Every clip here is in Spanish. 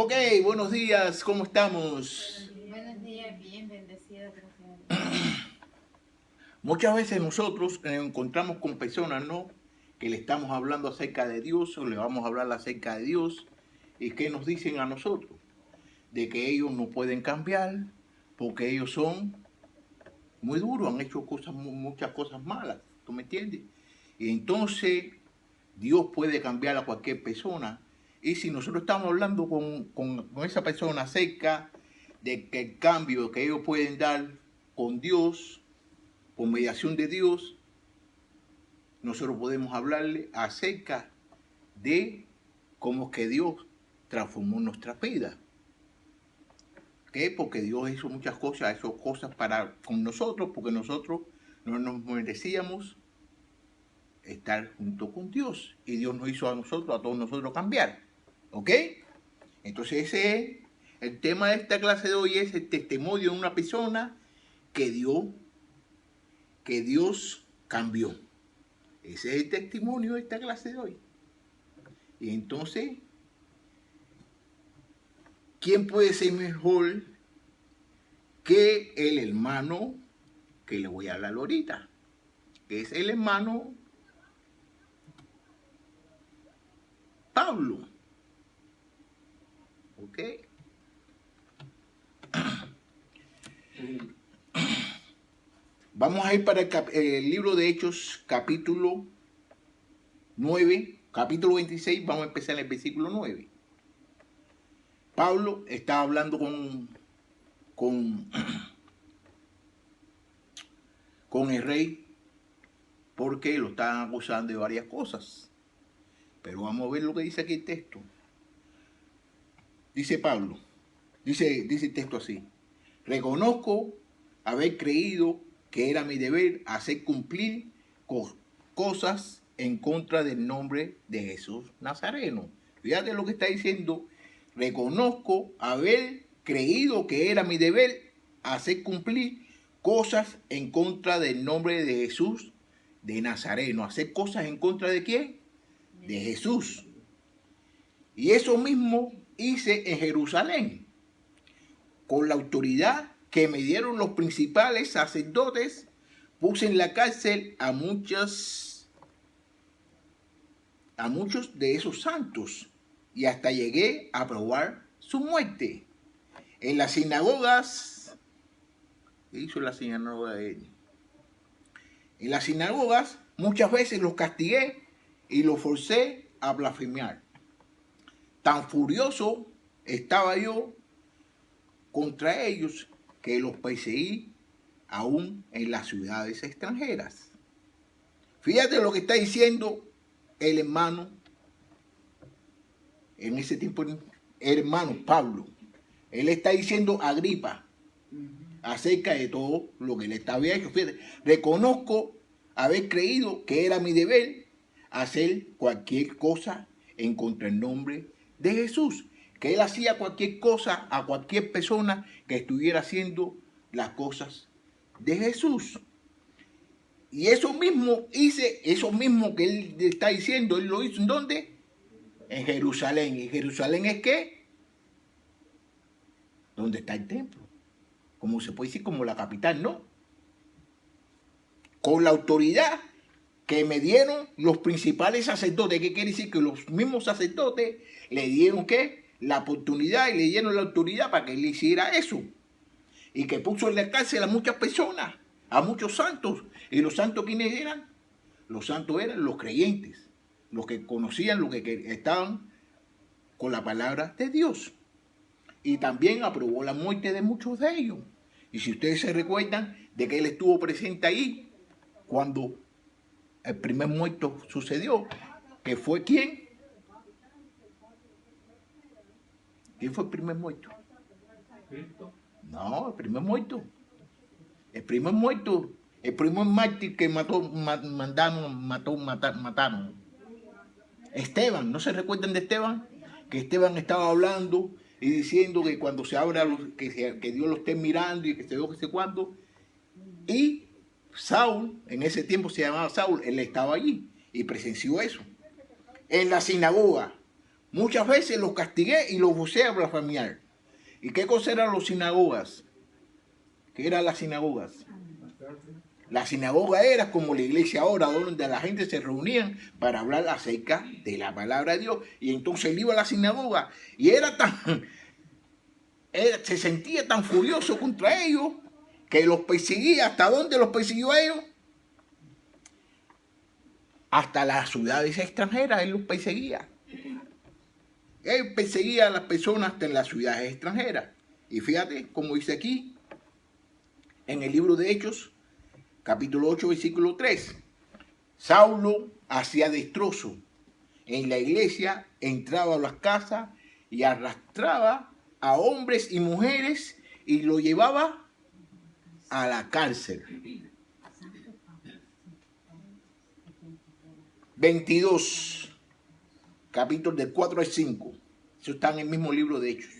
Ok, buenos días, ¿cómo estamos? Buenos días, bien bendecido, gracias a Dios. Muchas veces nosotros nos encontramos con personas, ¿no? Que le estamos hablando acerca de Dios o le vamos a hablar acerca de Dios y ¿qué nos dicen a nosotros? De que ellos no pueden cambiar porque ellos son muy duros, han hecho muchas cosas malas, ¿tú me entiendes? Y entonces Dios puede cambiar a cualquier persona. Y si nosotros estamos hablando con esa persona acerca de que el cambio que ellos pueden dar con Dios, por mediación de Dios, nosotros podemos hablarle acerca de cómo que Dios transformó nuestra vida. ¿Qué? Porque Dios hizo muchas cosas para con nosotros, porque nosotros no nos merecíamos estar junto con Dios. Y Dios nos hizo a todos nosotros cambiar. ¿Ok? Entonces ese es el tema de esta clase de hoy, es el testimonio de una persona que Dios cambió. Ese es el testimonio de esta clase de hoy. Y entonces, ¿quién puede ser mejor que el hermano que le voy a hablar ahorita? Que es el hermano Pablo. ¿Ok? Vamos a ir para el libro de Hechos, capítulo 9, capítulo 26, vamos a empezar en el versículo 9. Pablo está hablando con, con el rey porque lo están acusando de varias cosas. Pero vamos a ver lo que dice aquí el texto. Dice Pablo, dice el texto así: reconozco haber creído que era mi deber hacer cumplir cosas en contra del nombre de Jesús Nazareno. Fíjate lo que está diciendo. Reconozco haber creído que era mi deber hacer cumplir cosas en contra del nombre de Jesús de Nazareno. ¿Hacer cosas en contra de quién? De Jesús. Y eso mismo hice en Jerusalén, con la autoridad que me dieron los principales sacerdotes. Puse en la cárcel a muchos de esos santos y hasta llegué a probar su muerte. En las sinagogas, ¿qué hizo la sinagoga de él? En las sinagogas muchas veces los castigué y los forcé a blasfemar. Tan furioso estaba yo contra ellos que los perseguí aún en las ciudades extranjeras. Fíjate lo que está diciendo el hermano, en ese tiempo, el hermano Pablo. Él está diciendo a Agripa acerca de todo lo que le había hecho. Fíjate, reconozco haber creído que era mi deber hacer cualquier cosa en contra del nombre de Jesús. Que él hacía cualquier cosa a cualquier persona que estuviera haciendo las cosas de Jesús. Y eso mismo hice, eso mismo que él está diciendo, él lo hizo ¿en dónde? En Jerusalén. ¿Y Jerusalén es qué? ¿Dónde está el templo? Como se puede decir, como la capital, ¿no? Con la autoridad que me dieron los principales sacerdotes. ¿Qué quiere decir? Que los mismos sacerdotes le dieron ¿qué? La oportunidad y le dieron la autoridad para que él hiciera eso. Y que puso en la cárcel a muchas personas, a muchos santos. ¿Y los santos quiénes eran? Los santos eran los creyentes, los que conocían, los que estaban con la palabra de Dios. Y también aprobó la muerte de muchos de ellos. Y si ustedes se recuerdan de que él estuvo presente ahí cuando el primer muerto sucedió, que fue ¿quién? ¿Quién fue el primer muerto? Cristo. No, el primer muerto. El primer muerto, el primer mártir que mataron. Esteban, ¿no se recuerdan de Esteban? Que Esteban estaba hablando y diciendo que cuando se abra, que Dios lo esté mirando y que se ve que sé cuándo. Y Saúl, en ese tiempo se llamaba Saúl, él estaba allí y presenció eso. En la sinagoga Muchas veces los castigué y los puse a blasfemiar. ¿Y qué cosa eran las sinagogas? ¿Qué eran las sinagogas? La sinagoga era como la iglesia ahora, donde la gente se reunían para hablar acerca de la palabra de Dios. Y entonces él iba a la sinagoga y se sentía tan furioso contra ellos que los perseguía. ¿Hasta dónde los persiguió a ellos? Hasta las ciudades extranjeras él los perseguía. Él perseguía a las personas en las ciudades extranjeras. Y fíjate, como dice aquí, en el libro de Hechos, capítulo 8, versículo 3. Saulo hacía destrozo. En la iglesia entraba a las casas y arrastraba a hombres y mujeres y lo llevaba a la cárcel. 22, capítulos del 4 al 5. Eso está en el mismo libro de Hechos.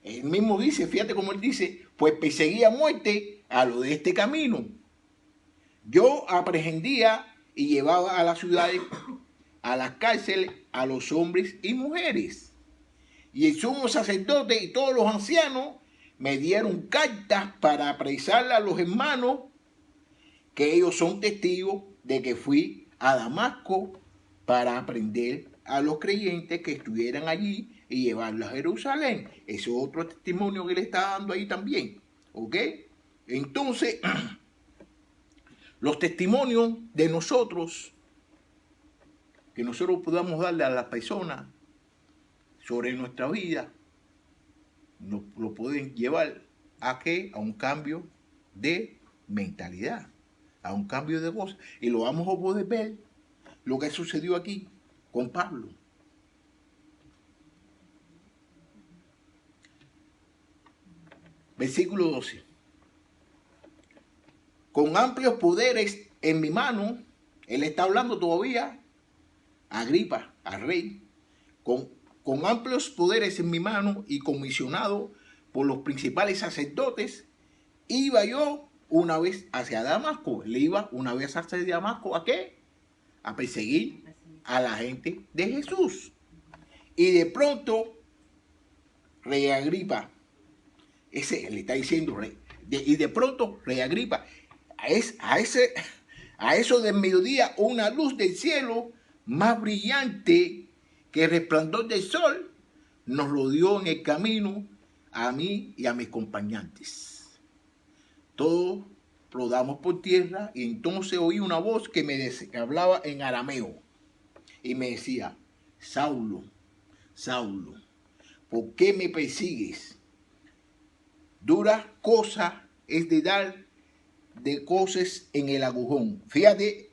Él mismo dice, fíjate cómo él dice, pues perseguía a muerte a lo de este camino. Yo aprehendía y llevaba a las ciudades, a las cárceles, a los hombres y mujeres. Y el sumo sacerdote y todos los ancianos me dieron cartas para apresar a los hermanos, que ellos son testigos de que fui a Damasco para aprender a los creyentes que estuvieran allí y llevarlos a Jerusalén. Ese es otro testimonio que le está dando ahí también. ¿Ok? Entonces, los testimonios de nosotros, que nosotros podamos darle a las personas sobre nuestra vida, lo pueden llevar a qué? A un cambio de mentalidad, a un cambio de voz. Y lo vamos a poder ver lo que sucedió aquí con Pablo. Versículo 12. Con amplios poderes en mi mano, él está hablando todavía a Agripa, al rey, con amplios poderes en mi mano y comisionado por los principales sacerdotes, iba yo una vez hacia Damasco. Le iba una vez hacia Damasco, ¿a qué? A perseguir a la gente de Jesús. Y de pronto, rey Agripa, ese le está diciendo rey, y de pronto, rey Agripa, a eso del mediodía, una luz del cielo más brillante que el resplandor del sol nos lo dio en el camino a mí y a mis acompañantes. Todos rodamos por tierra y entonces oí una voz que me hablaba en arameo y me decía: Saulo, Saulo, ¿por qué me persigues? Dura cosa es de dar de cosas en el agujón. Fíjate,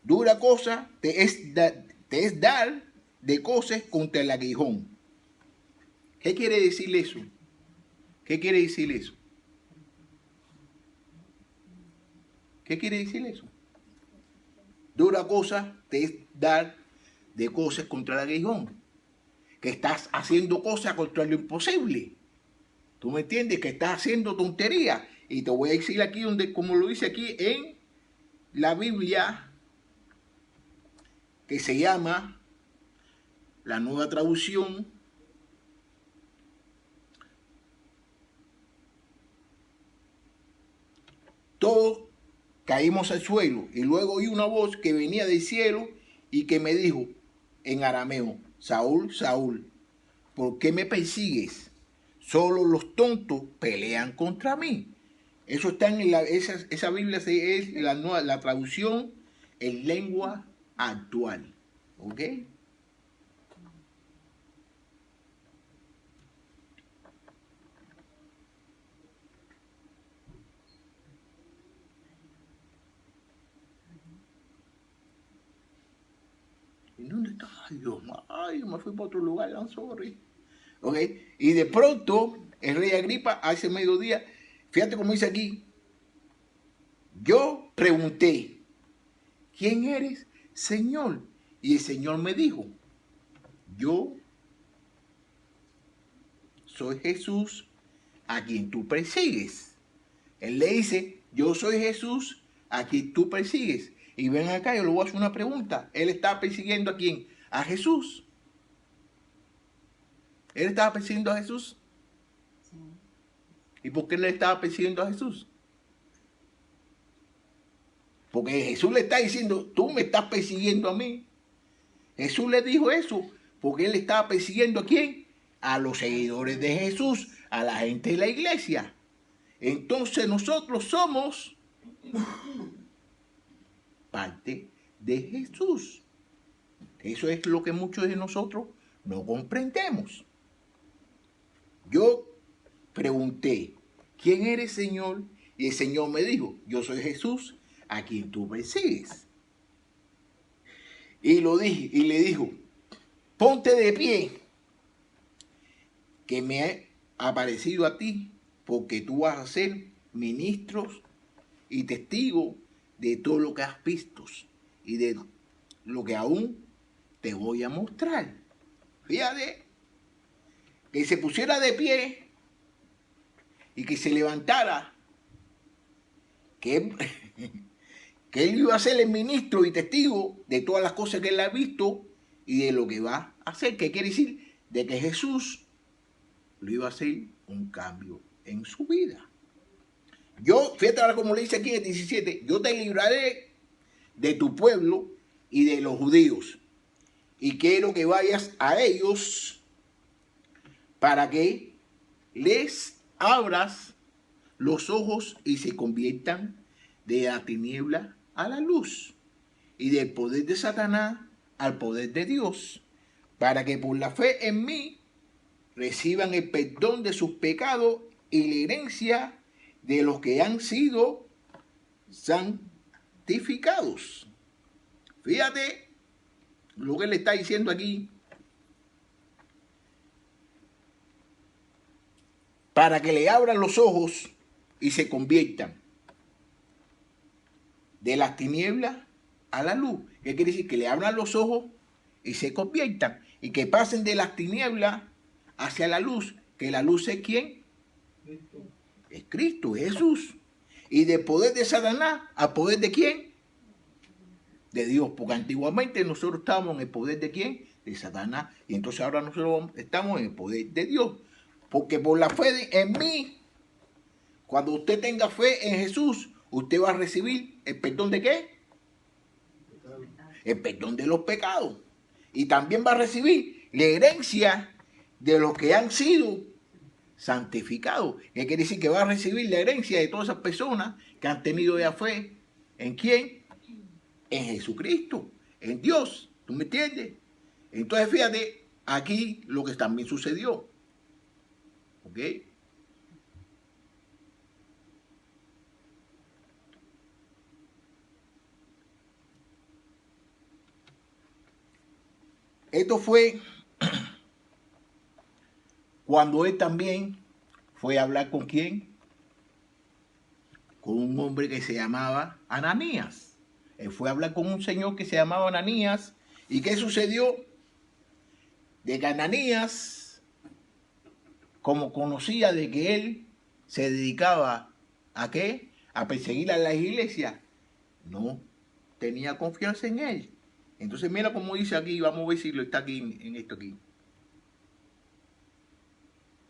dura cosa te es dar de cosas contra el aguijón. ¿Qué quiere decir eso? ¿Qué quiere decir eso? ¿Qué quiere decir eso? Dura cosa te es dar de cosas contra el aguijón. Que estás haciendo cosas contra lo imposible. ¿Tú me entiendes? Que estás haciendo tontería. Y te voy a decir aquí, como lo dice aquí en la Biblia, que se llama la Nueva Traducción. Todos caímos al suelo y luego oí una voz que venía del cielo y que me dijo en arameo: Saúl, Saúl, ¿por qué me persigues? Solo los tontos pelean contra mí. Eso está en esa Biblia, es la traducción en lengua actual. ¿Ok? ¿Y dónde está? Ay, Dios mío, ay, me fui para otro lugar, I'm sorry. ¿Ok? Y de pronto, el rey Agripa, a ese mediodía, fíjate cómo dice aquí, yo pregunté: ¿quién eres, Señor? Y el Señor me dijo: yo soy Jesús a quien tú persigues. Él le dice: yo soy Jesús a quien tú persigues. Y ven acá, yo le voy a hacer una pregunta. ¿Él está persiguiendo a quién? A Jesús. Él estaba persiguiendo a Jesús. Sí. ¿Y por qué le estaba persiguiendo a Jesús? Porque Jesús le está diciendo, tú me estás persiguiendo a mí. Jesús le dijo eso porque él estaba persiguiendo ¿a quién? A los seguidores de Jesús, a la gente de la iglesia. Entonces nosotros somos parte de Jesús. Eso es lo que muchos de nosotros no comprendemos. Yo pregunté, ¿quién eres, Señor? Y el Señor me dijo, yo soy Jesús, a quien tú persigues. Y lo dije, y le dijo, ponte de pie, que me he aparecido a ti, porque tú vas a ser ministros y testigos de todo lo que has visto y de lo que aún te voy a mostrar. Fíjate, que se pusiera de pie y que se levantara, que él iba a ser el ministro y testigo de todas las cosas que él ha visto y de lo que va a hacer. ¿Qué quiere decir? De que Jesús lo iba a hacer un cambio en su vida. Yo, fíjate ahora como le dice aquí en el 17, yo te libraré de tu pueblo y de los judíos, y quiero que vayas a ellos para que les abras los ojos y se conviertan de la tiniebla a la luz y del poder de Satanás al poder de Dios, para que por la fe en mí reciban el perdón de sus pecados y la herencia de los que han sido santificados. Fíjate lo que le está diciendo aquí. Para que le abran los ojos y se conviertan de las tinieblas a la luz. ¿Qué quiere decir? Que le abran los ojos y se conviertan. Y que pasen de las tinieblas hacia la luz. Que la luz es ¿quién? Cristo. Es Cristo, es Jesús. Y del poder de Satanás al poder de ¿quién? De Dios. Porque antiguamente nosotros estábamos en el poder de ¿quién? De Satanás. Y entonces ahora nosotros estamos en el poder de Dios. Porque por la fe en mí, cuando usted tenga fe en Jesús, usted va a recibir el perdón de ¿qué? El perdón de los pecados. Y también va a recibir la herencia de los que han sido santificados. ¿Qué quiere decir? Que va a recibir la herencia de todas esas personas que han tenido ya fe. ¿En quién? En Jesucristo, en Dios. ¿Tú me entiendes? Entonces fíjate aquí lo que también sucedió. ¿Ok? Esto fue cuando él también fue a hablar con ¿quién? Con un hombre que se llamaba Ananías. Él fue a hablar con un señor que se llamaba Ananías. ¿Y qué sucedió? De que Ananías, como conocía de que él se dedicaba a ¿qué? A perseguir a las iglesias, no tenía confianza en él. Entonces mira cómo dice aquí, vamos a ver si lo está aquí en esto aquí.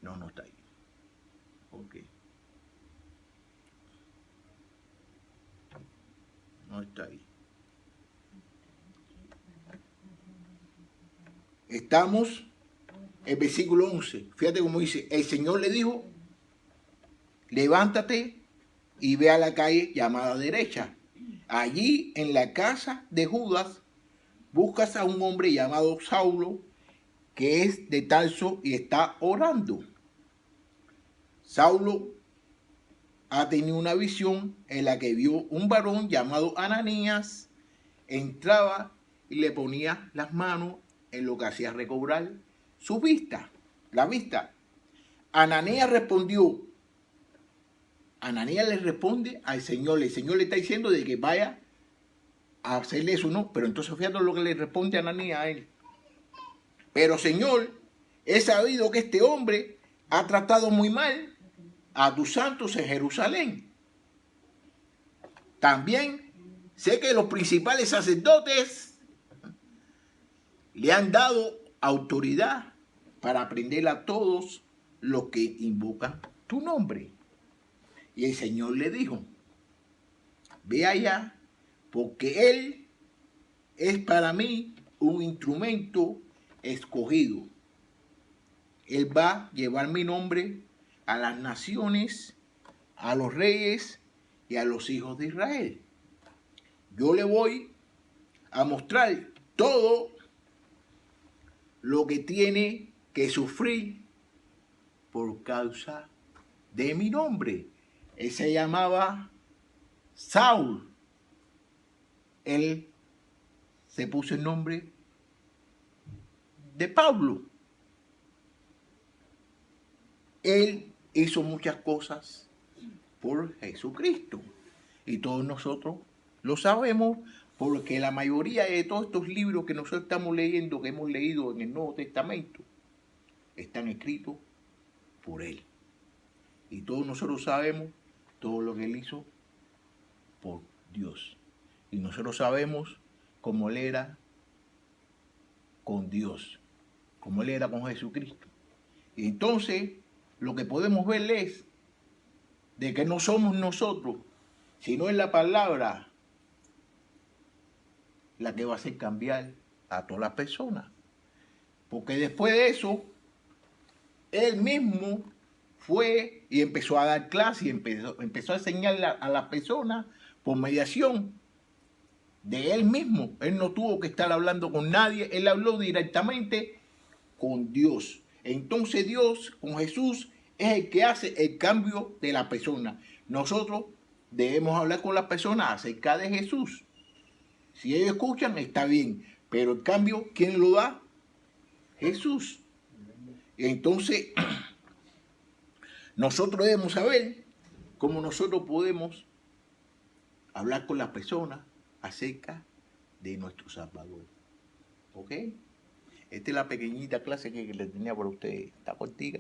No, no está ahí. Ok. No está ahí. Estamos en el versículo 11. Fíjate cómo dice, el Señor le dijo, levántate y ve a la calle llamada derecha. Allí en la casa de Judas buscas a un hombre llamado Saulo, que es de Tarso y está orando. Saulo ha tenido una visión en la que vio un varón llamado Ananías, entraba y le ponía las manos en lo que hacía recobrar su vista, la vista. Ananías respondió, Ananías le responde al Señor, el Señor le está diciendo de que vaya a hacerle eso, no, pero entonces fíjate lo que le responde Ananías a él. Pero Señor, he sabido que este hombre ha tratado muy mal a tus santos en Jerusalén. También sé que los principales sacerdotes le han dado autoridad para aprender a todos los que invocan tu nombre. Y el Señor le dijo, ve allá, porque Él es para mí un instrumento escogido. Él va a llevar mi nombre a las naciones, a los reyes y a los hijos de Israel. Yo le voy a mostrar todo lo que tiene que sufrir por causa de mi nombre. Él se llamaba Saúl. Él se puso el nombre de Pablo. Él hizo muchas cosas por Jesucristo. Y todos nosotros lo sabemos porque la mayoría de todos estos libros que nosotros estamos leyendo, que hemos leído en el Nuevo Testamento, están escritos por Él. Y todos nosotros sabemos todo lo que Él hizo por Dios. Y nosotros sabemos cómo Él era con Dios, cómo Él era con Jesucristo. Y entonces lo que podemos ver es de que no somos nosotros, sino es la palabra la que va a hacer cambiar a todas las personas. Porque después de eso, Él mismo fue y empezó a dar clases y empezó a enseñarle a las personas por mediación de Él mismo. Él no tuvo que estar hablando con nadie, Él habló directamente con Dios. Entonces Dios, con Jesús, es el que hace el cambio de la persona. Nosotros debemos hablar con las personas acerca de Jesús. Si ellos escuchan, está bien. Pero el cambio, ¿quién lo da? Jesús. Entonces, nosotros debemos saber cómo nosotros podemos hablar con las personas acerca de nuestro Salvador. ¿Ok? Esta es la pequeñita clase que le tenía para ustedes. ¿Está contigo?